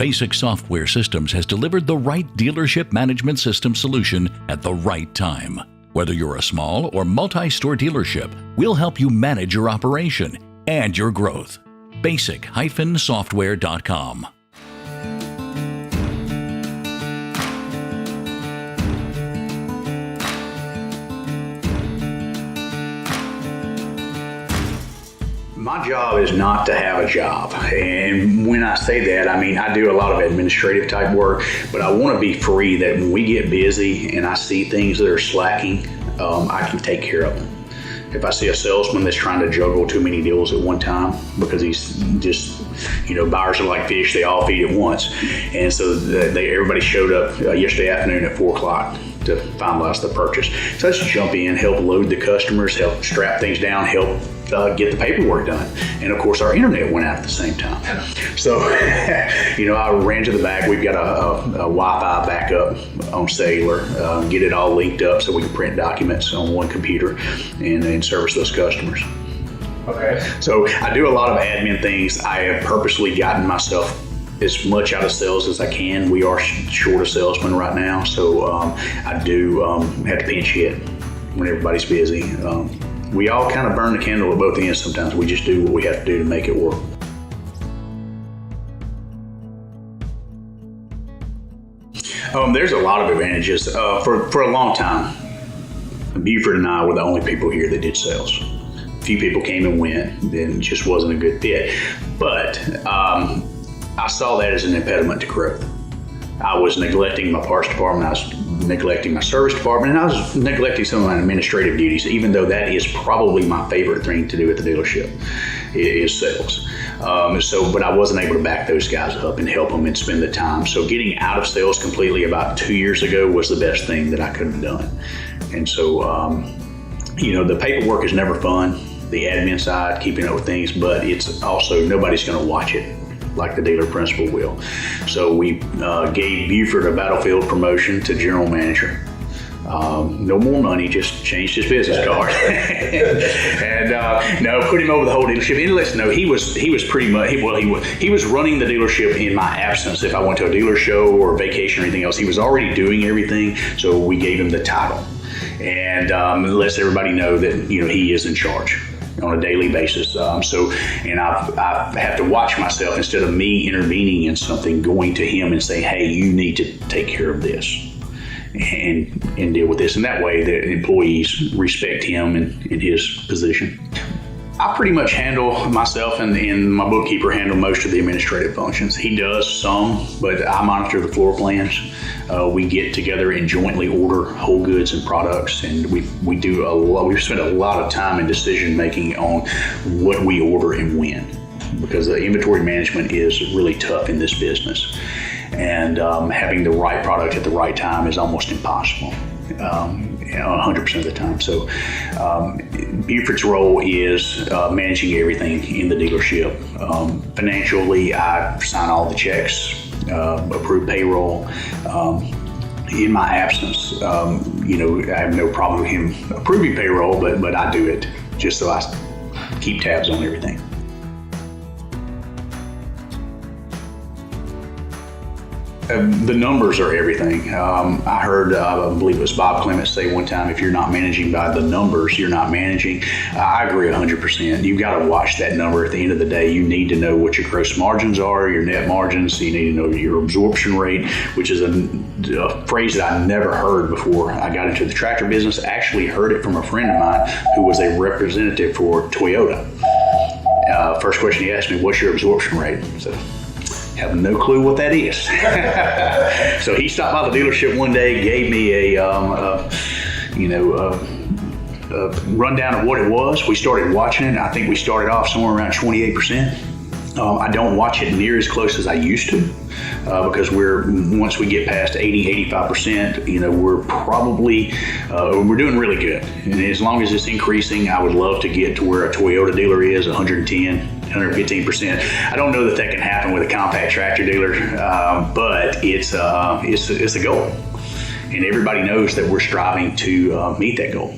Basic Software Systems has delivered the right dealership management system solution at the right time. Whether you're a small or multi-store dealership, we'll help you manage your operation and your growth. Basic-software.com. My job is not to have a job. And when I say that, I mean, I do a lot of administrative type work, but I want to be free that when we get busy and I see things that are slacking, I can take care of them. If I see a salesman that's trying to juggle too many deals at one time because he's just, buyers are like fish, they all feed at once. And so everybody showed up yesterday afternoon at 4 o'clock to finalize the purchase. So let's jump in, help load the customers, help strap things down, help get the paperwork done. And of course our internet went out at the same time. So, I ran to the back. We've got a Wi-Fi backup on cellular, get it all linked up so we can print documents on one computer and service those customers. Okay. So I do a lot of admin things. I have purposely gotten myself as much out of sales as I can. We are short of salesmen right now, so I do have to pinch hit when everybody's busy. We all kind of burn the candle at both ends sometimes. We just do what we have to do to make it work. There's a lot of advantages. For a long time, Buford and I were the only people here that did sales. A few people came and went, then it just wasn't a good fit. But I saw that as an impediment to growth. I was neglecting my parts department, I was neglecting my service department, and I was neglecting some of my administrative duties, even though that is probably my favorite thing to do at the dealership, is sales. But I wasn't able to back those guys up and help them and spend the time. So getting out of sales completely about 2 years ago was the best thing that I could have done. And so, the paperwork is never fun, the admin side, keeping up with things, but it's also, nobody's going to watch it like the dealer principal will. So we gave Buford a battlefield promotion to general manager. No more money, just changed his business card. And put him over the whole dealership. And let's know he was pretty much, he was running the dealership in my absence. If I went to a dealer show or vacation or anything else, he was already doing everything. So we gave him the title. And lets everybody know that, he is in charge on a daily basis. I have to watch myself, instead of me intervening in something, going to him and saying, hey, you need to take care of this and deal with this. And that way the employees respect him and his position. I pretty much handle myself, and my bookkeeper handle most of the administrative functions. He does some, but I monitor the floor plans. We get together and jointly order whole goods and products, and we do a lot. We've spent a lot of time in decision making on what we order and when, because the inventory management is really tough in this business, and having the right product at the right time is almost impossible. 100% of the time. So Buford's role is managing everything in the dealership. Financially, I sign all the checks, approve payroll. In my absence, I have no problem with him approving payroll, but I do it just so I keep tabs on everything. The numbers are everything. I heard, I believe it was Bob Clements say one time, if you're not managing by the numbers, you're not managing. I agree 100%. You've got to watch that number. At the end of the day, you need to know what your gross margins are, your net margins. You need to know your absorption rate, which is a phrase that I never heard before I got into the tractor business. I actually heard it from a friend of mine who was a representative for Toyota. First question he asked me, what's your absorption rate? So, have no clue what that is. So he stopped by the dealership one day, gave me a rundown of what it was. We started watching it. I think we started off somewhere around 28%. I don't watch it near as close as I used to because once we get past 80-85%, we're probably we're doing really good. And as long as it's increasing, I would love to get to where a Toyota dealer is, 115%. I don't know that can happen with a compact tractor dealer, but it's a goal, and everybody knows that we're striving to meet that goal.